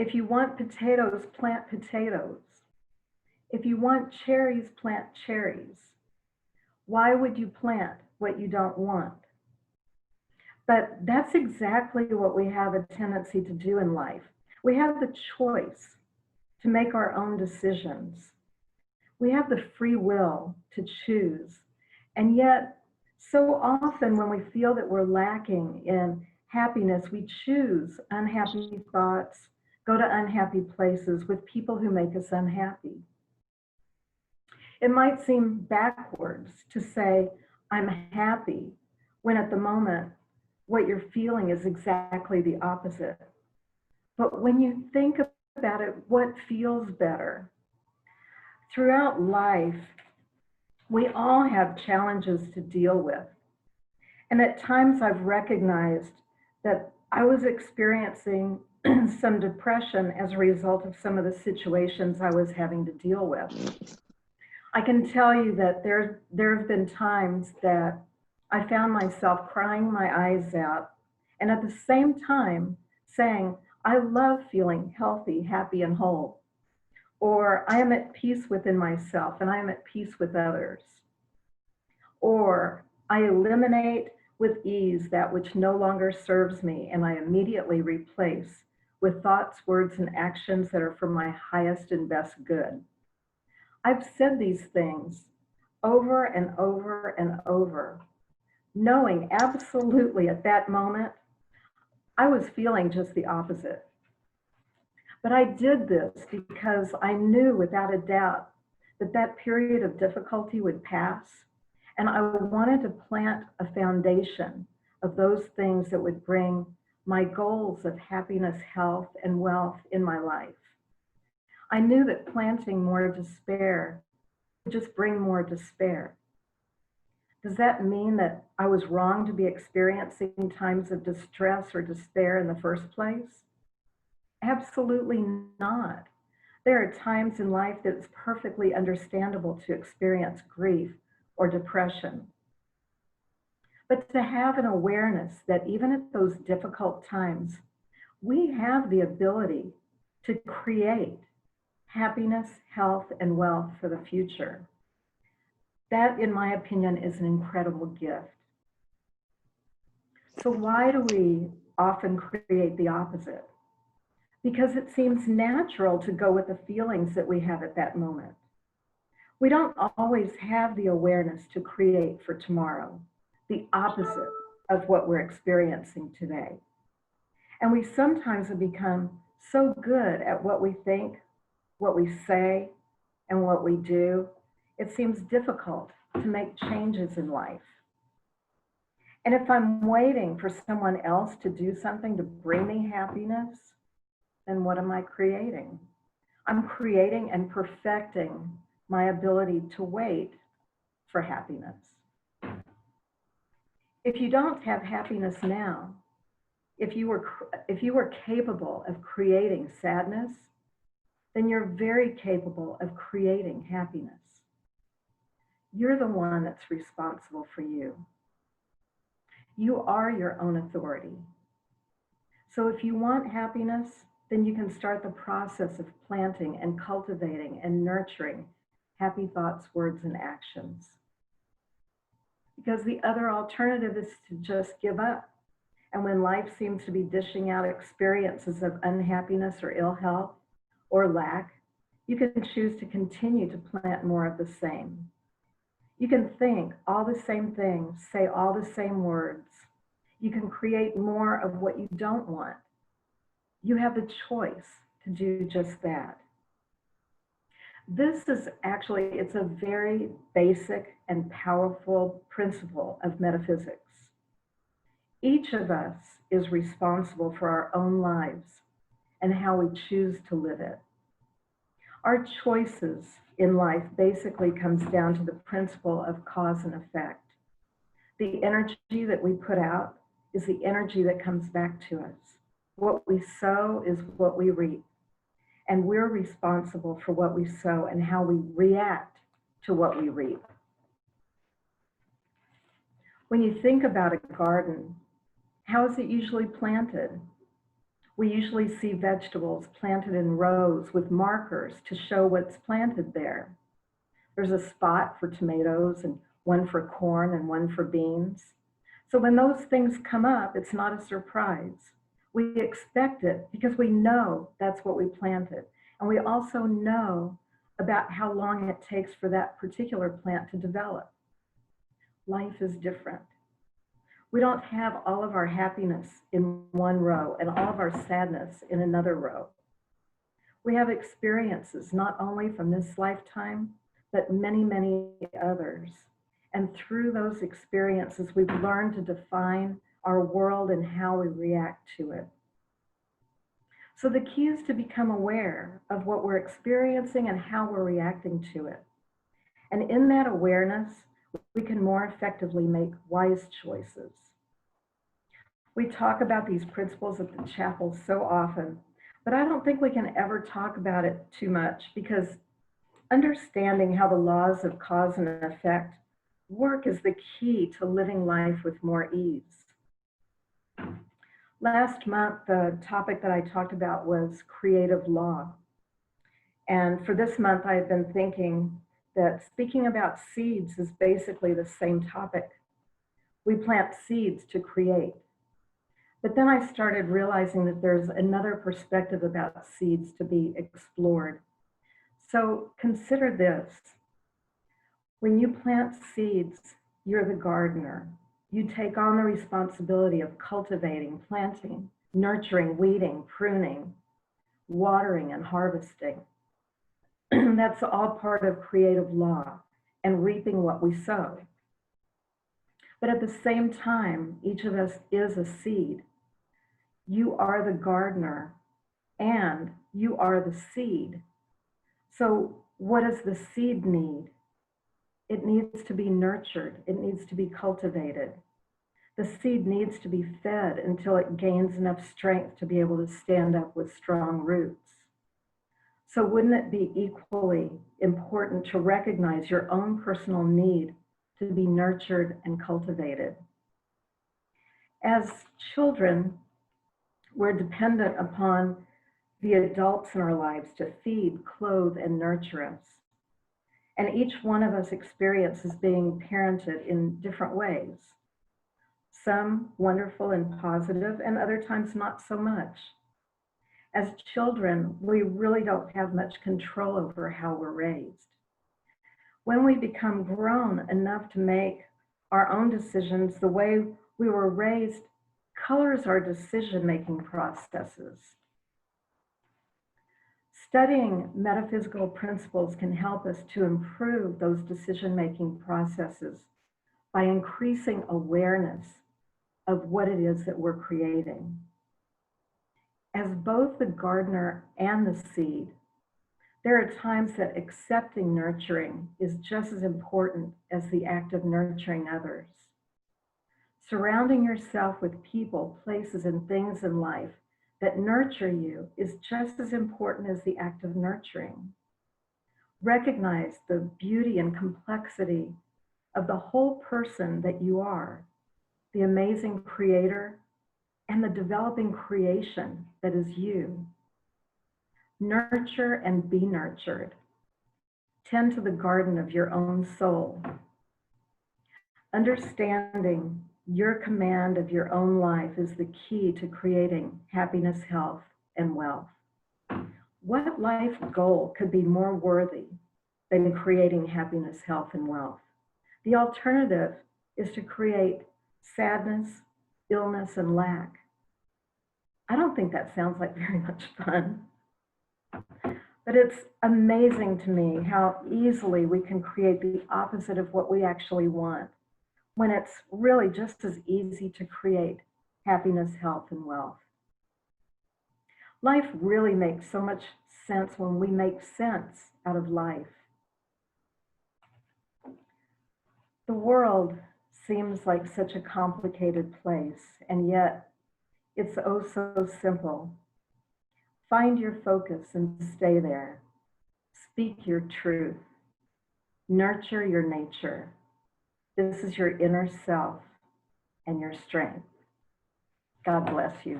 If you want potatoes, plant potatoes. If you want cherries, plant cherries. Why would you plant what you don't want? But that's exactly what we have a tendency to do in life. We have the choice to make our own decisions. We have the free will to choose. And yet, so often when we feel that we're lacking in happiness, we choose unhappy thoughts, go to unhappy places with people who make us unhappy. It might seem backwards to say, I'm happy, when at the moment, what you're feeling is exactly the opposite. But when you think about it, what feels better? Throughout life, we all have challenges to deal with. And at times I've recognized that I was experiencing some depression as a result of some of the situations I was having to deal with. I can tell you that there have been times that I found myself crying my eyes out, and at the same time saying, I love feeling healthy, happy, and whole. Or I am at peace within myself and I am at peace with others. Or I eliminate with ease that which no longer serves me and I immediately replace with thoughts, words, and actions that are for my highest and best good. I've said these things over and over and over, knowing absolutely at that moment, I was feeling just the opposite. But I did this because I knew without a doubt that that period of difficulty would pass. And I wanted to plant a foundation of those things that would bring my goals of happiness, health, and wealth in my life. I knew that planting more despair would just bring more despair. Does that mean that I was wrong to be experiencing times of distress or despair in the first place? Absolutely not. There are times in life that it's perfectly understandable to experience grief or depression. But to have an awareness that even at those difficult times, we have the ability to create happiness, health, and wealth for the future. That, in my opinion, is an incredible gift. So why do we often create the opposite? Because it seems natural to go with the feelings that we have at that moment. We don't always have the awareness to create for tomorrow, the opposite of what we're experiencing today. And we sometimes have become so good at what we think, what we say, and what we do, it seems difficult to make changes in life. And if I'm waiting for someone else to do something to bring me happiness, then what am I creating? I'm creating and perfecting my ability to wait for happiness. If you don't have happiness now, if you were capable of creating sadness, then you're very capable of creating happiness. You're the one that's responsible for you. You are your own authority. So if you want happiness, then you can start the process of planting and cultivating and nurturing happy thoughts, words, and actions. Because the other alternative is to just give up. And when life seems to be dishing out experiences of unhappiness or ill health or lack, you can choose to continue to plant more of the same. You can think all the same things, say all the same words. You can create more of what you don't want. You have the choice to do just that. This is actually, it's a very basic and powerful principle of metaphysics. Each of us is responsible for our own lives and how we choose to live it. Our choices in life basically comes down to the principle of cause and effect. The energy that we put out is the energy that comes back to us. What we sow is what we reap. And we're responsible for what we sow and how we react to what we reap. When you think about a garden, how is it usually planted? We usually see vegetables planted in rows with markers to show what's planted there. There's a spot for tomatoes and one for corn and one for beans. So when those things come up, it's not a surprise. We expect it because we know that's what we planted. And we also know about how long it takes for that particular plant to develop. Life is different. We don't have all of our happiness in one row and all of our sadness in another row. We have experiences not only from this lifetime, but many, many others. And through those experiences, we've learned to define our world and how we react to it. So the key is to become aware of what we're experiencing and how we're reacting to it. And in that awareness, we can more effectively make wise choices. We talk about these principles at the chapel so often, but I don't think we can ever talk about it too much because understanding how the laws of cause and effect work is the key to living life with more ease. Last month, the topic that I talked about was creative law. And for this month, I've been thinking that speaking about seeds is basically the same topic. We plant seeds to create. But then I started realizing that there's another perspective about seeds to be explored. So consider this. When you plant seeds, you're the gardener. You take on the responsibility of cultivating, planting, nurturing, weeding, pruning, watering, and harvesting. That's all part of creative law and reaping what we sow. But at the same time, each of us is a seed. You are the gardener and you are the seed. So what does the seed need? It needs to be nurtured. It needs to be cultivated. The seed needs to be fed until it gains enough strength to be able to stand up with strong roots. So wouldn't it be equally important to recognize your own personal need to be nurtured and cultivated? As children, we're dependent upon the adults in our lives to feed, clothe, and nurture us. And each one of us experiences being parented in different ways. Some wonderful and positive, and other times not so much. As children, we really don't have much control over how we're raised. When we become grown enough to make our own decisions, the way we were raised colors our decision-making processes. Studying metaphysical principles can help us to improve those decision-making processes by increasing awareness of what it is that we're creating. As both the gardener and the seed, there are times that accepting nurturing is just as important as the act of nurturing others. Surrounding yourself with people, places, and things in life that nurture you is just as important as the act of nurturing. Recognize the beauty and complexity of the whole person that you are, the amazing creator, and the developing creation that is you. Nurture and be nurtured. Tend to the garden of your own soul. Understanding your command of your own life is the key to creating happiness, health, and wealth. What life goal could be more worthy than creating happiness, health, and wealth? The alternative is to create sadness, illness, and lack. I don't think that sounds like very much fun. But it's amazing to me how easily we can create the opposite of what we actually want, when it's really just as easy to create happiness, health, and wealth. Life really makes so much sense when we make sense out of life. The world seems like such a complicated place, and yet it's oh so simple. Find your focus and stay there. Speak your truth. Nurture your nature. This is your inner self and your strength. God bless you.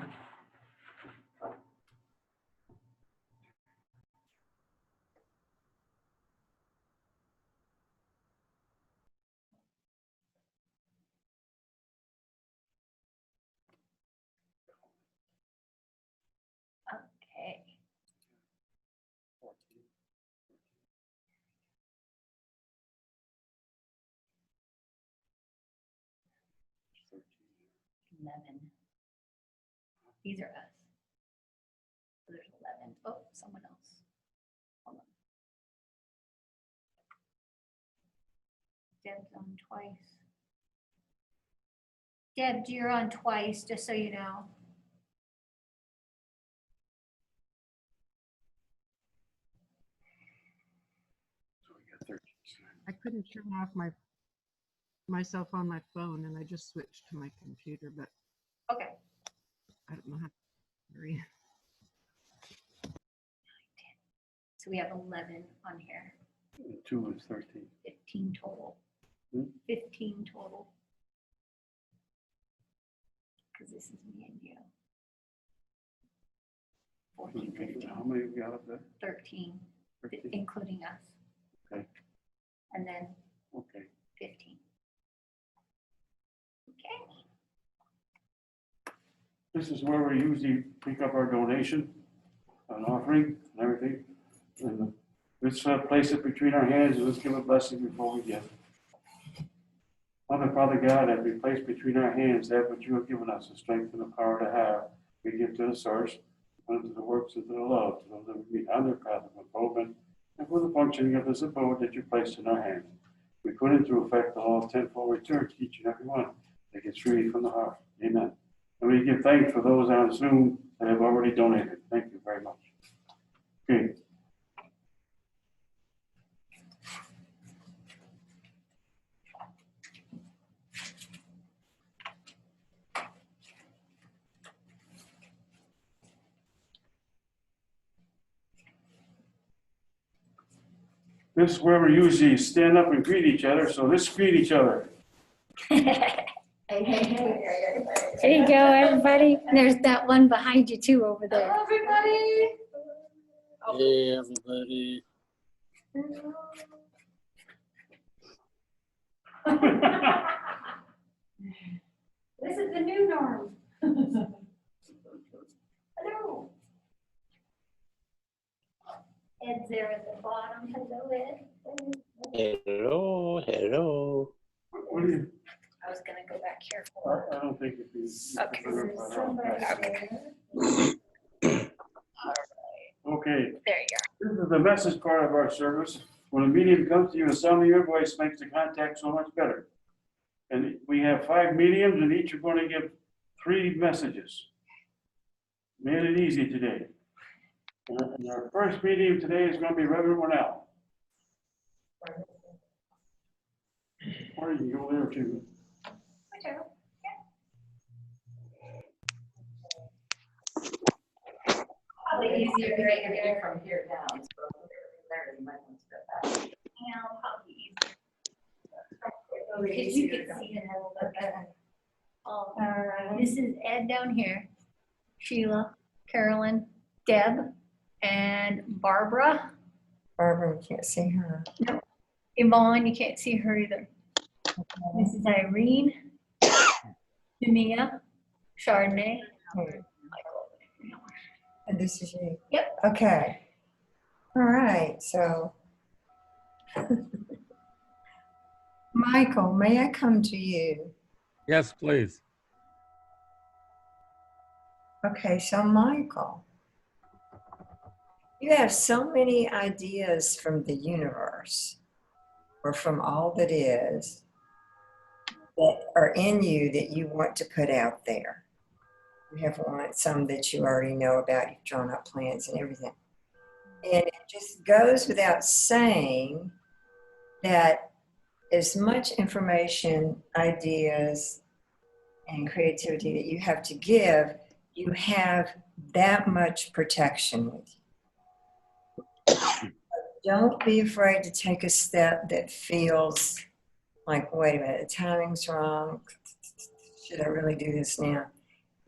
11. These are us. So there's 11. Oh, someone else. Hold on. Deb's on twice. Deb, you're on twice, just so you know. So we got 13. I couldn't turn off myself on my phone, and I just switched to my computer, but Okay. I don't know how to hurry. So we have 11 on here. 2 is 13. 15 total. Hmm? 15 total. Because this is me and you. 14, Okay, 15, how many we got up there? 13, 13? including us. Okay. And then Okay. 15. Okay. This is where we usually pick up our donation, an offering and everything. And let's place it between our hands and let's give a blessing before we give. Father God, as we place between our hands that which you have given us, the strength and the power to have, we give to the source, and to the works and to the love, to those that we meet on their path of improvement, and for the functioning of this abode that you placed in our hands. We put into effect the law of tenfold return to each and every one that gets free from the heart. Amen. And we give thanks for those on Zoom that have already donated. Thank you very much. Okay. This is where we usually stand up and greet each other, so let's greet each other. There you go, everybody. There's that one behind you too over there. Hello, everybody. Hey, everybody. This is the new norm. Hello. Ed's there at the bottom. Hello, Ed. Hello, hello. What do you, I was gonna go back here for. I don't think if you. Okay. Okay, There you go. this is the message part of our service. When a medium comes to you, the sound of your voice makes the contact so much better. And we have 5 mediums, and each are going to give 3 messages. Made it easy today. And our first medium today is going to be Reverend Winnell. Or you can go there too. Whichever. Probably easier to get it from here down. So there, you might want to go back. Yeah, probably easier. Because you can see it a little bit better. All right. This is Ed down here, Sheila, Carolyn, Deb, and Barbara. Barbara, you can't see her. Yvonne, you can't see her either. This is Irene, Jamia, Chardonnay, Michael. And this is you? Yep. Okay. All right, so. Michael, may I come to you? Yes, please. Okay, so Michael, you have so many ideas from the universe or from all that is that are in you that you want to put out there. You have some that you already know about, you've drawn up plans and everything. And it just goes without saying that as much information, ideas, and creativity that you have to give, you have that much protection with you. Don't be afraid to take a step that feels like, wait a minute, the timing's wrong. Should I really do this now?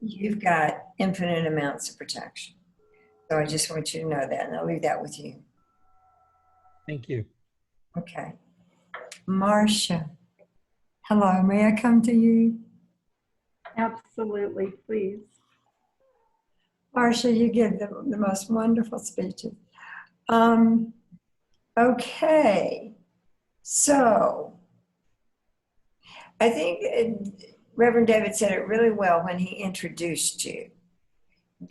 You've got infinite amounts of protection. So I just want you to know that, and I'll leave that with you. Thank you. Okay. Marsha, hello, may I come to you? Absolutely, please. Marsha, you give the most wonderful speeches. Okay, so I think Reverend David said it really well when he introduced you,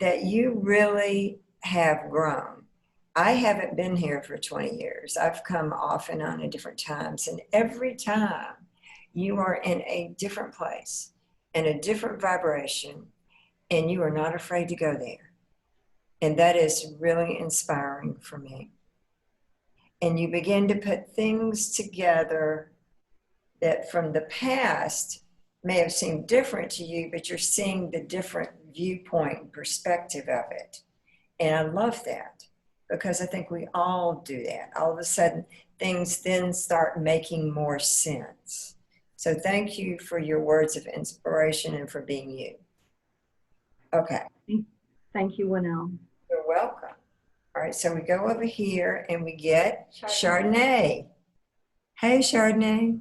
that you really have grown. I haven't been here for 20 years. I've come off and on at different times, and every time you are in a different place, in a different vibration, and you are not afraid to go there. And that is really inspiring for me. And you begin to put things together that from the past may have seemed different to you, but you're seeing the different viewpoint and perspective of it. And I love that, because I think we all do that. All of a sudden, things then start making more sense. So thank you for your words of inspiration and for being you. Okay. Thank you, Winnell. You're welcome. All right, so we go over here and we get Chardonnay. Hey, Chardonnay.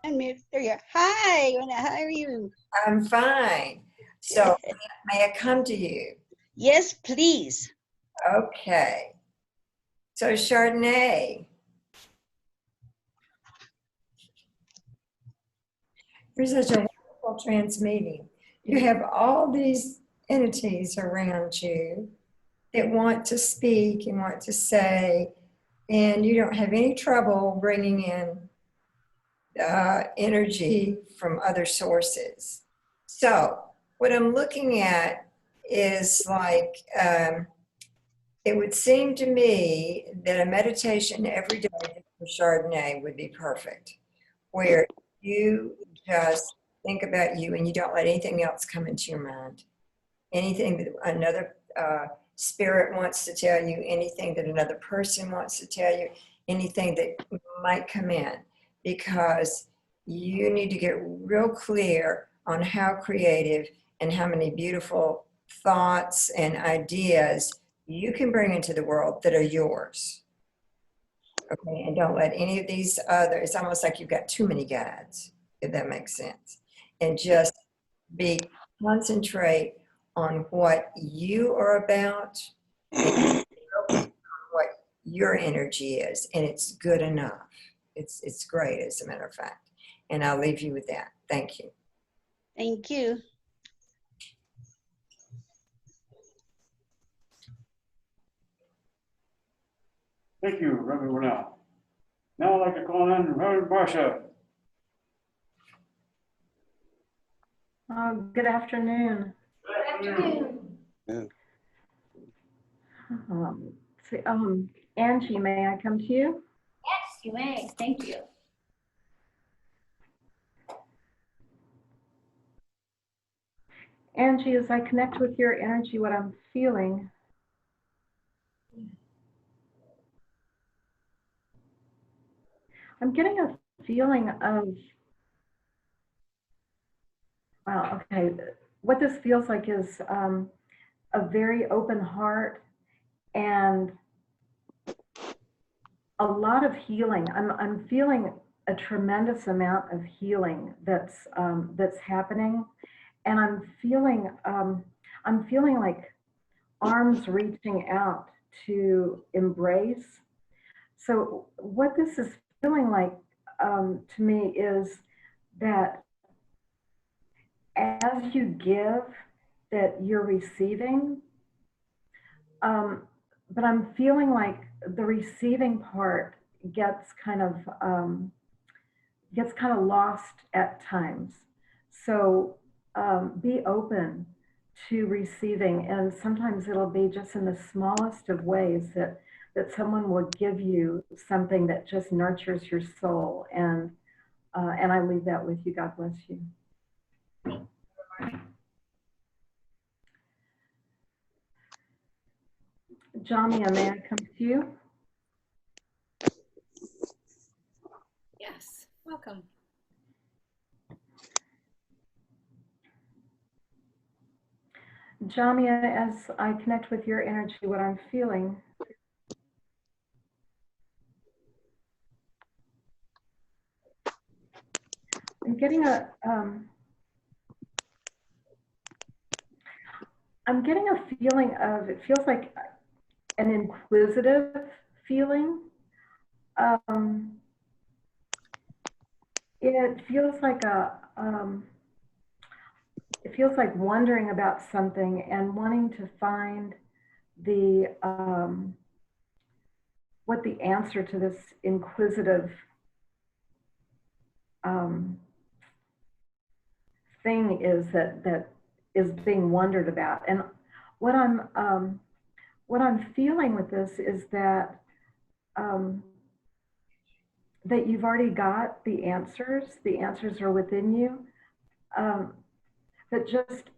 There you are. Hi, how are you? I'm fine. So may I come to you? Yes, please. Okay. So Chardonnay, you're such a wonderful transmeeting. You have all these entities around you that want to speak and want to say, and you don't have any trouble bringing in energy from other sources. So what I'm looking at is like, it would seem to me that a meditation every day for Chardonnay would be perfect, where you just think about you and you don't let anything else come into your mind. Anything that another spirit wants to tell you, anything that another person wants to tell you, anything that might come in, because you need to get real clear on how creative and how many beautiful thoughts and ideas you can bring into the world that are yours. Okay, and don't let any of these other, it's almost like you've got too many guides, if that makes sense. And just concentrate on what you are about and what your energy is, and it's good enough. It's great, as a matter of fact. And I'll leave you with that. Thank you. Thank you. Thank you, Reverend Winnell. Now I'd like to call on Reverend Marsha. Good afternoon. Good afternoon. Angie, may I come to you? Yes, you may. Thank you. Angie, as I connect with your energy, what I'm feeling, I'm getting a feeling of, wow, okay, what this feels like is a very open heart and a lot of healing. I'm feeling a tremendous amount of healing that's happening, and I'm feeling like arms reaching out to embrace. So what this is feeling like to me is that as you give, that you're receiving. But I'm feeling like the receiving part gets kind of lost at times. So be open to receiving, and sometimes it'll be just in the smallest of ways that someone will give you something that just nurtures your soul. And I leave that with you. God bless you. Jamia, may I come to you? Yes, welcome. Jamia, as I connect with your energy, what I'm feeling I'm getting a feeling of, it feels like an inquisitive feeling. It feels like it feels like wondering about something and wanting to find the what the answer to this inquisitive thing is that is being wondered about. And what I'm feeling with this is that that you've already got the answers. The answers are within you. But just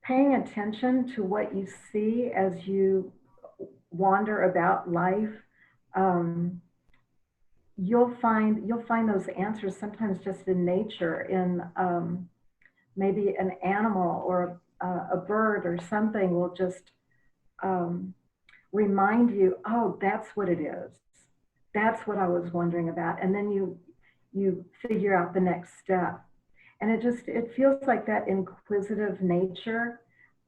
paying attention to what you see as you wander about life, you'll find those answers sometimes just in nature, in maybe an animal or a bird or something will just remind you, oh, that's what it is. That's what I was wondering about. And then you figure out the next step. And it feels like that inquisitive nature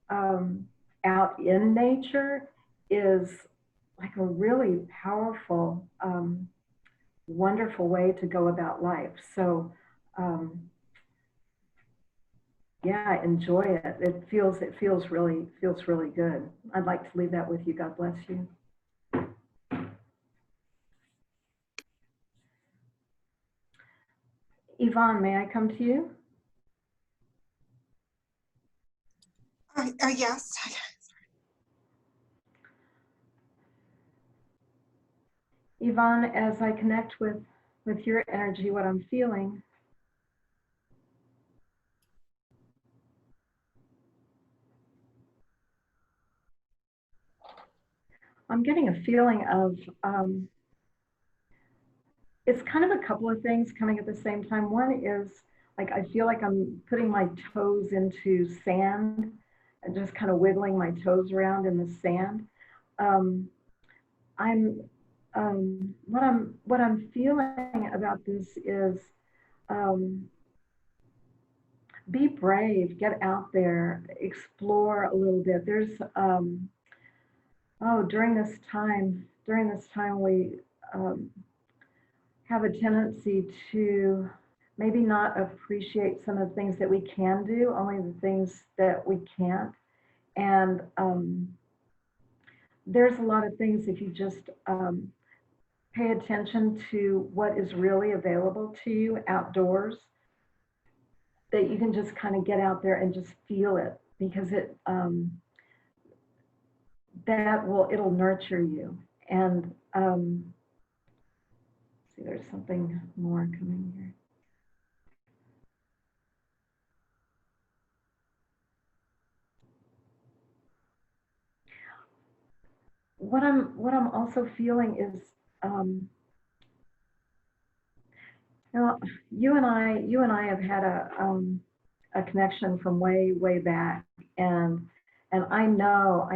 out in nature is like a really powerful, wonderful way to go about life. So yeah, enjoy it. It feels really good. I'd like to leave that with you. God bless you. Yvonne, may I come to you? Yes. Yvonne, as I connect with your energy, what I'm feeling, I'm getting a feeling of, it's kind of a couple of things coming at the same time. One is like, I feel like I'm putting my toes into sand and just kind of wiggling my toes around in the sand. What I'm feeling about this is, be brave, get out there, explore a little bit. There's, during this time we have a tendency to maybe not appreciate some of the things that we can do, only the things that we can't. And there's a lot of things, if you just pay attention to what is really available to you outdoors, that you can just kind of get out there and just feel it, because it'll nurture you. And see, there's something more coming here. What I'm also feeling is, you and I have had a connection from way back, and I know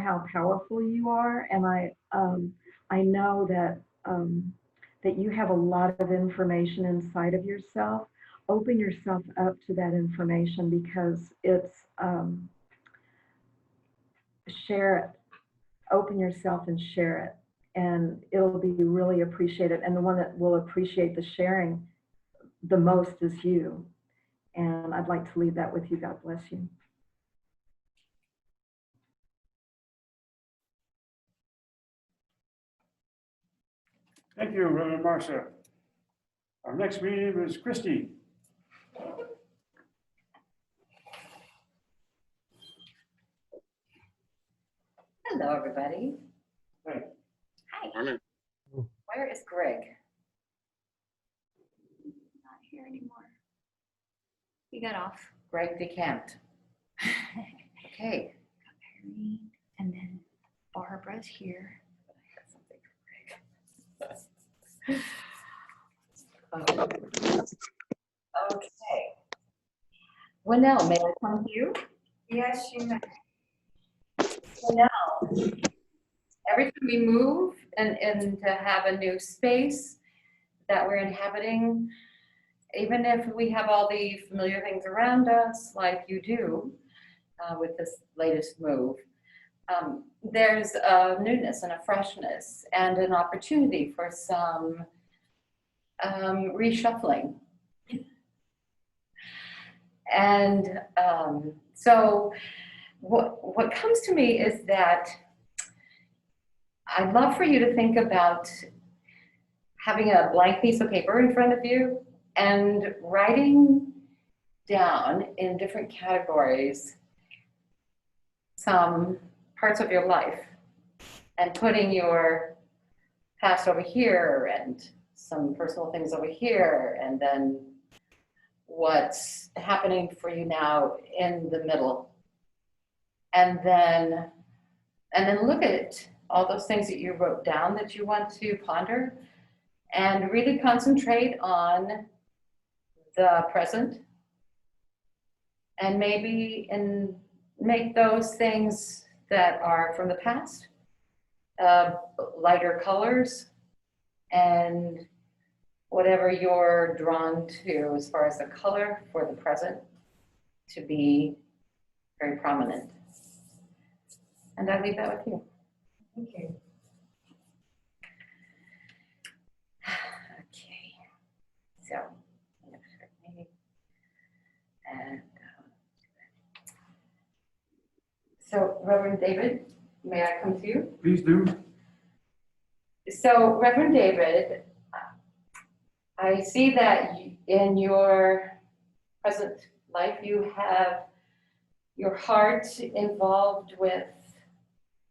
how powerful you are, and I know that that you have a lot of information inside of yourself. Open yourself up to that information, because it's share it. Open yourself and share it, and it'll be really appreciated. And the one that will appreciate the sharing the most is you. And I'd like to leave that with you. God bless you. Thank you, Reverend Marsha. Our next medium is Christy. Hello, everybody. Hey. Hi. Where is Greg? Not here anymore. He got off. Greg decamped. Okay. Perry, and then Barbara's here. Okay. Winnell, may I come to you? Yes, you may. Winnell, every time we move and to have a new space that we're inhabiting, even if we have all the familiar things around us, like you do with this latest move, there's a newness and a freshness and an opportunity for some reshuffling. And so what comes to me is that I'd love for you to think about having a blank piece of paper in front of you and writing down in different categories some parts of your life and putting your past over here and some personal things over here, and then what's happening for you now in the middle. And then look at all those things that you wrote down that you want to ponder, and really concentrate on the present, and maybe make those things that are from the past lighter colors, and whatever you're drawn to as far as the color for the present to be very prominent. And I leave that with you. Thank you. Okay, so, and so Reverend David, may I come to you? Please do. So Reverend David, I see that in your present life, you have your heart involved with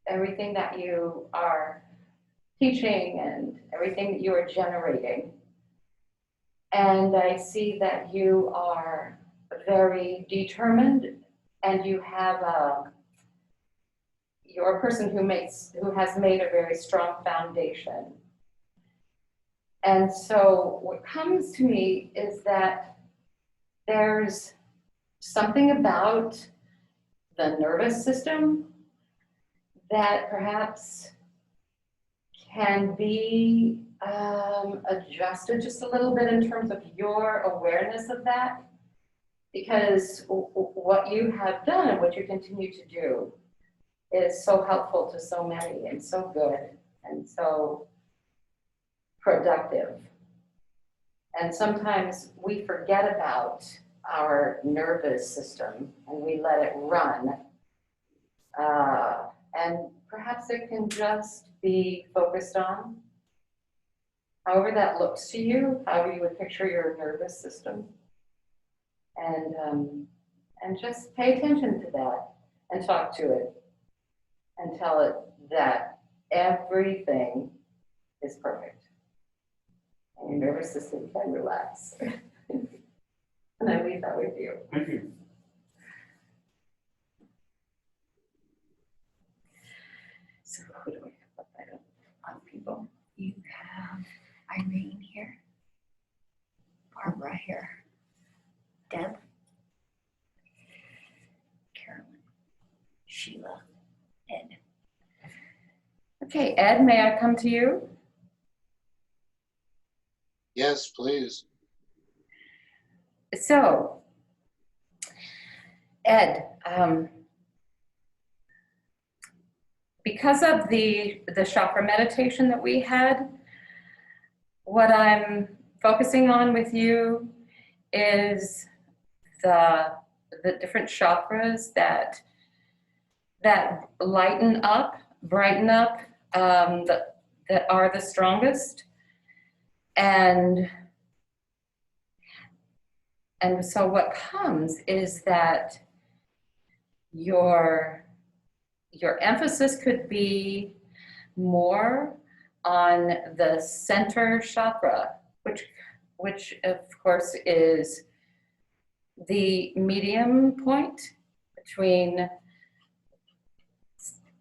everything that you are teaching and everything that you are generating. And I see that you are very determined, and you have you're a person who has made a very strong foundation. And so what comes to me is that there's something about the nervous system that perhaps can be adjusted just a little bit in terms of your awareness of that, because what you have done and what you continue to do is so helpful to so many and so good and so productive. And sometimes we forget about our nervous system and we let it run. And perhaps it can just be focused on however that looks to you, however you would picture your nervous system. And just pay attention to that and talk to it and tell it that everything is perfect. And your nervous system can relax. And I leave that with you. Thank you. So who do we have up there on people? You have Irene here, Barbara here, Deb, Carolyn, Sheila, Ed. Okay, Ed, may I come to you? Yes, please. So, Ed, because of the chakra meditation that we had, what I'm focusing on with you is the different chakras that lighten up, brighten up, that are the strongest. And so what comes is that your emphasis could be more on the center chakra, which of course is the medium point between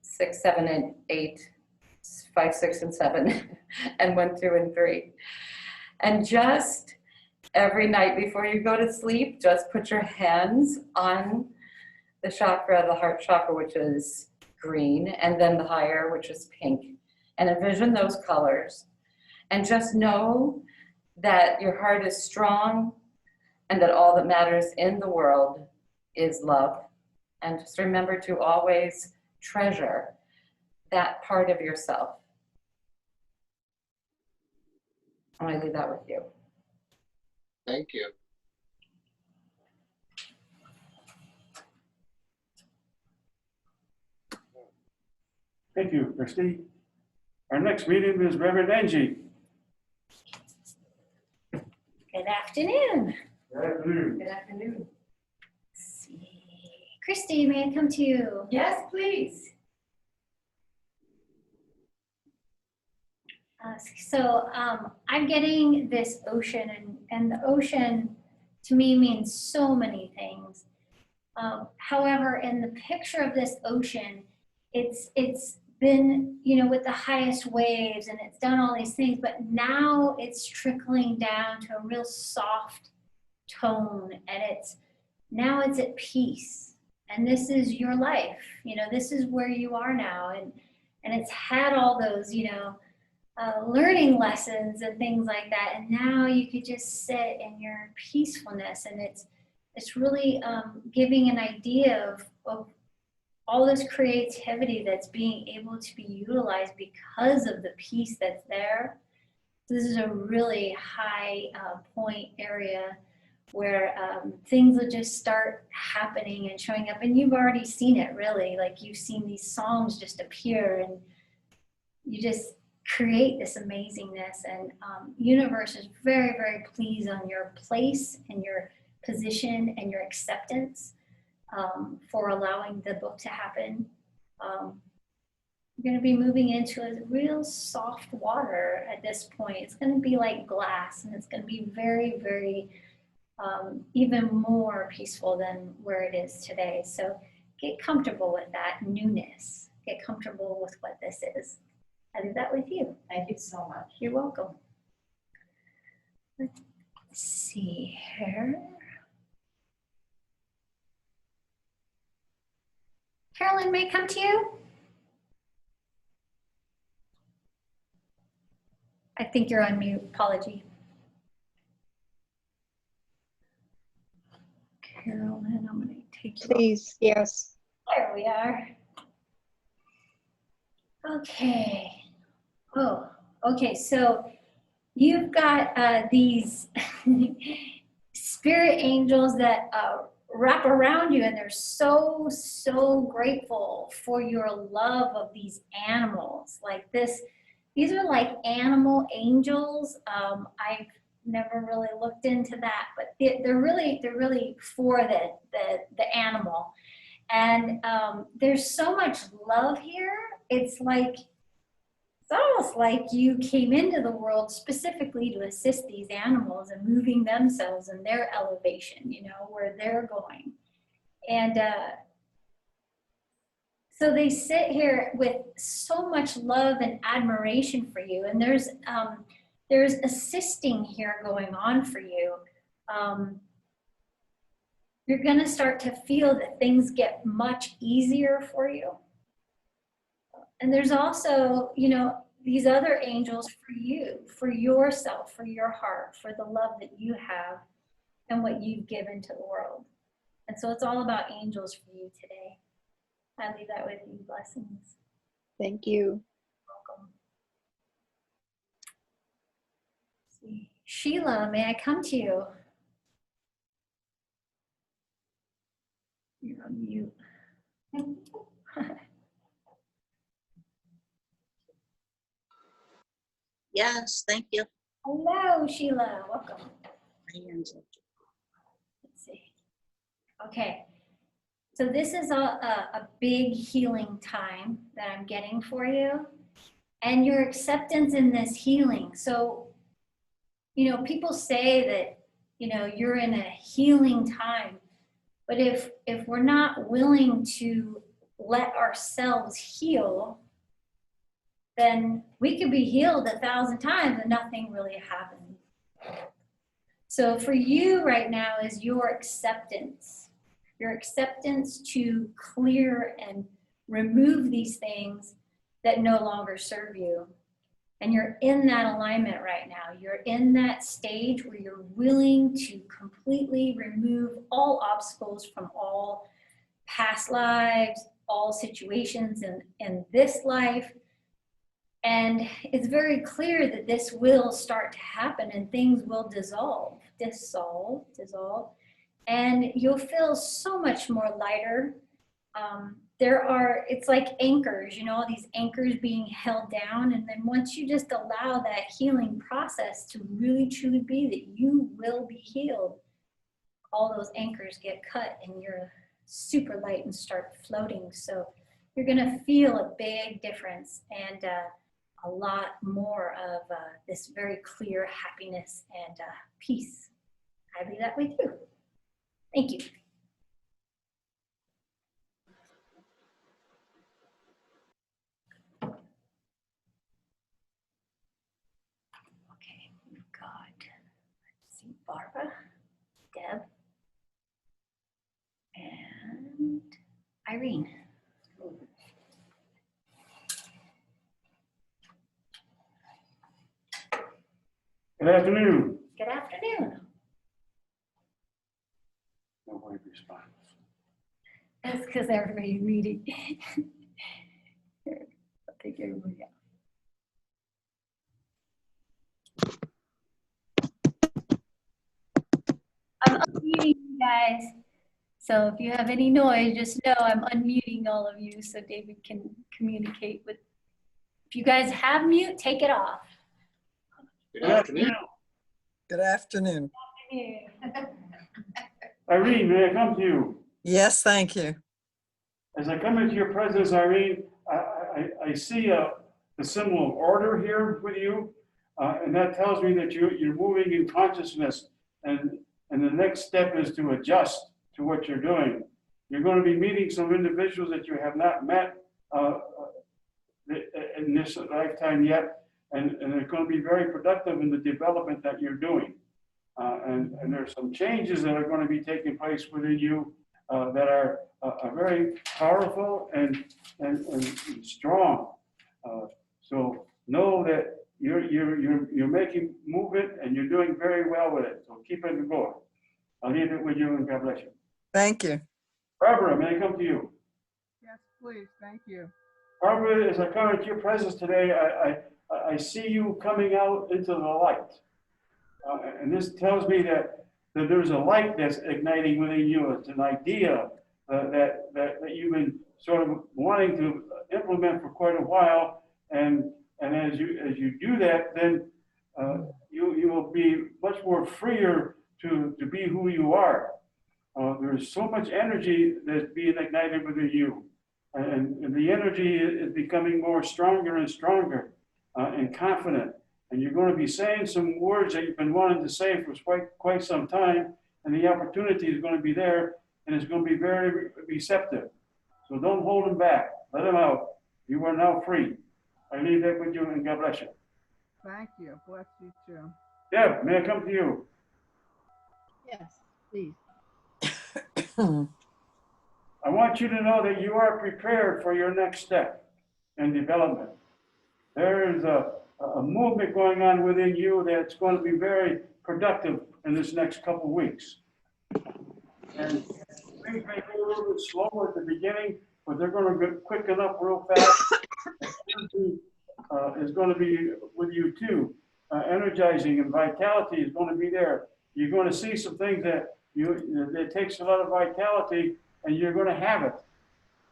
6, 7, and 8, 5, 6, and 7, and 1, 2, and 3. And just every night before you go to sleep, just put your hands on the chakra, the heart chakra, which is green, and then the higher, which is pink. And envision those colors. And just know that your heart is strong and that all that matters in the world is love. And just remember to always treasure that part of yourself. I'm going to leave that with you. Thank you. Thank you, Christy. Our next meeting is Reverend Angie. Good afternoon. Good afternoon. Good afternoon. Let's see. Christy, may I come to you? Yes, please. I'm getting this ocean, and the ocean to me means so many things. However, in the picture of this ocean, it's been, you know, with the highest waves, and it's done all these things, but now it's trickling down to a real soft tone, and now it's at peace. And this is your life, you know, this is where you are now, and it's had all those, you know, learning lessons and things like that, and now you could just sit in your peacefulness, and it's really giving an idea of all this creativity that's being able to be utilized because of the peace that's there. So this is a really high point area where things will just start happening and showing up, and you've already seen it, really. Like, you've seen these songs just appear, and you just create this amazingness, and universe is very, very pleased on your place and your position and your acceptance for allowing the book to happen. You're going to be moving into a real soft water at this point. It's going to be like glass, and it's going to be very, very even more peaceful than where it is today. So get comfortable with that newness. Get comfortable with what this is. I leave that with you. Thank you so much. You're welcome. Let's see here. Carolyn, may I come to you? I think you're on mute. Apology. Carolyn, I'm going to take you. Please, yes. There we are. Okay. Oh, okay. So you've got these spirit angels that wrap around you, and they're so, so grateful for your love of these animals. Like this, these are like animal angels. I've never really looked into that, but they're really for the animal. And there's so much love here. It's almost like you came into the world specifically to assist these animals and moving themselves in their elevation, you know, where they're going. And so they sit here with so much love and admiration for you. And there's assisting here going on for you. You're going to start to feel that things get much easier for you. And there's also, you know, these other angels for you, for yourself, for your heart, for the love that you have and what you've given to the world. And so it's all about angels for you today. I leave that with you. Blessings. Thank you. Welcome. Let's see. Sheila, may I come to you? You're on mute. Yes, thank you. Hello, Sheila. Welcome. Let's Let's see. Okay. So this is a big healing time that I'm getting for you, and your acceptance in this healing. So, you know, people say that, you know, you're in a healing time, but if we're not willing to let ourselves heal, then we could be healed 1,000 times and nothing really happened. So for you right now is your acceptance to clear and remove these things that no longer serve you. And you're in that alignment right now. You're in that stage where you're willing to completely remove all obstacles from all past lives, all situations in this life. And it's very clear that this will start to happen and things will dissolve. And you'll feel so much more lighter. it's like anchors, you know, these anchors being held down. And then once you just allow that healing process to really truly be that you will be healed, all those anchors get cut and you're super light and start floating. So you're gonna feel a big difference and a lot more of this very clear happiness and peace. I leave that with you. Thank you. Okay, we've got, let's see, Barbara, Deb, and Irene. Good afternoon. Good afternoon. Nobody responds. That's because everybody's meeting. Here, I'll take everybody out. I'm unmuting you guys. So if you have any noise, just know I'm unmuting all of you so David can communicate with. If you guys have mute, take it off. Good afternoon. Good afternoon. Irene, may I come to you? Yes, thank you. As I come into your presence, Irene, I see the symbol of order here with you, and that tells me that you're moving in consciousness, and the next step is to adjust to what you're doing. You're going to be meeting some individuals that you have not met in this lifetime yet, and they're going to be very productive in the development that you're doing. And there's some changes that are going to be taking place within you that are very powerful and strong. So know that you're making movement and you're doing very well with it. So keep it going. I'll leave it with you and God bless you. Thank you. Barbara, may I come to you? Yes, please. Thank you. Barbara, as I come into your presence today, I see you coming out into the light. And this tells me that there's a light that's igniting within you. It's an idea that you've been sort of wanting to implement for quite a while. And as you do that, then you will be much more freer to be who you are. There's so much energy that's being ignited within you. And the energy is becoming more stronger and stronger and confident. And you're going to be saying some words that you've been wanting to say for quite some time. And the opportunity is going to be there. And it's going to be very receptive. So don't hold them back. Let them out. You are now free. I leave that with you and God bless you. Thank you. Bless you too. Deb, may I come to you? Yes, please. I want you to know that you are prepared for your next step in development. There is a movement going on within you that's going to be very productive in this next couple of weeks. And things may be a little bit slow at the beginning, but they're going to quicken up real fast. Energy is going to be with you too. Energizing and vitality is going to be there. You're going to see some things that it takes a lot of vitality, and you're going to have it.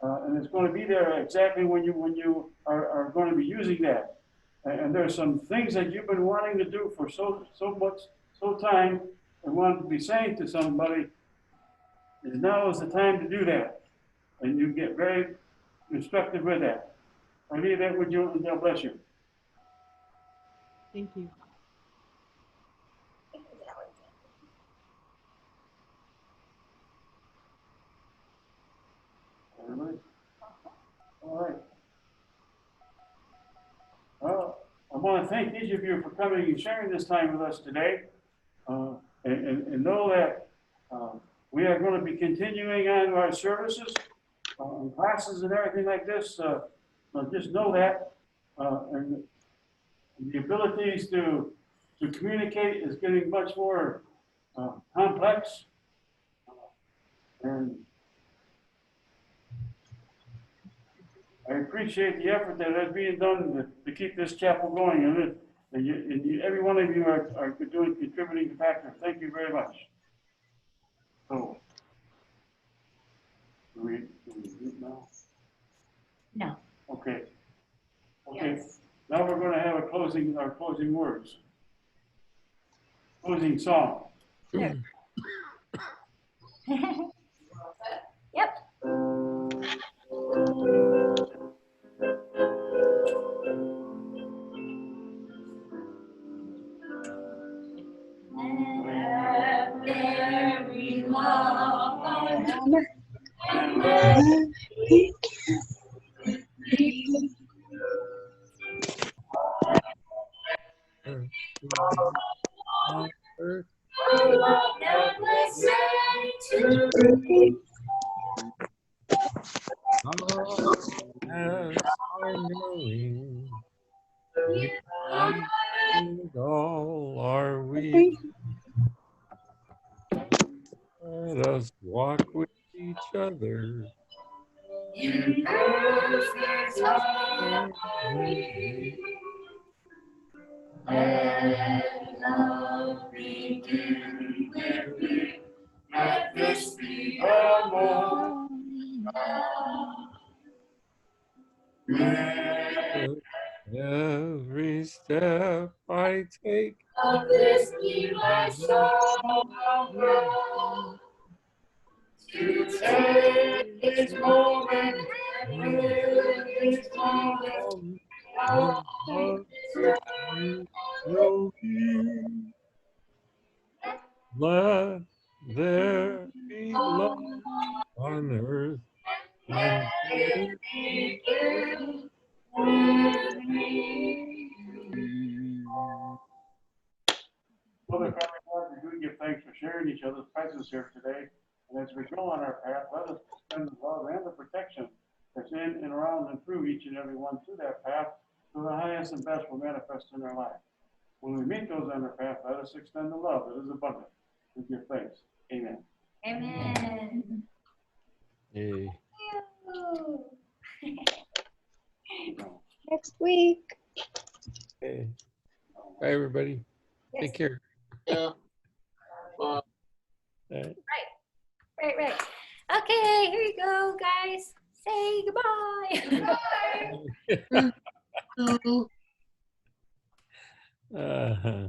And it's going to be there exactly when you are going to be using that. And there's some things that you've been wanting to do for so time, and want to be saying to somebody, is now is the time to do that. And you get very instructive with that. I leave that with you, and God bless you. Thank you. Everybody? All right. Well, I want to thank each of you for coming and sharing this time with us today. And know that we are going to be continuing on our services, and classes and everything like this. Just know that. And the abilities to communicate is getting much more complex. And I appreciate the effort that is being done to keep this chapel going. And every one of you are contributing factor. Thank you very much. So, do we mute now? No. Okay. Okay, Yes. now we're gonna have our closing words. Closing song. Yep. Very long. On earth, as our knowing, united all are we. Let us walk with each other. Let love begin with you. Let this be a moment. Every step I take, Of this be my soul. To take this moment and live this moment. will be. Let there be love on earth and peace. Father, Father God, we do give thanks for sharing each other's presence here today. And as we go on our path, let us extend the love and the protection that's in and around and through each and every one through that path, so the highest and best will manifest in our life. When we meet those on our path, let us extend the love that is abundant. We give thanks. Amen. Amen. Hey. Next week. Hey. Bye, everybody. Take care. Yeah. Bye. All right. Right. Okay, here you go, guys. Say goodbye. Bye. Uh-huh.